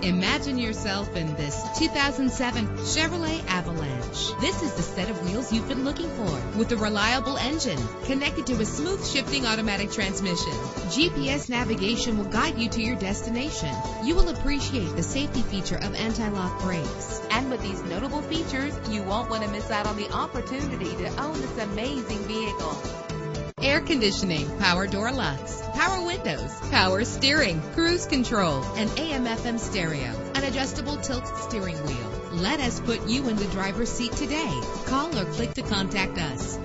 Imagine yourself in this 2007 Chevrolet Avalanche. This is the set of wheels you've been looking for, with a reliable engine connected to a smooth shifting automatic transmission. GPS navigation will guide you to your destination. You will appreciate the safety feature of anti-lock brakes. And with these notable features, you won't want to miss out on the opportunity to own this amazing vehicle. Air conditioning, power door locks, power windows, power steering, cruise control, and AM/FM stereo, an adjustable tilt steering wheel. Let us put you in the driver's seat today. Call or click to contact us.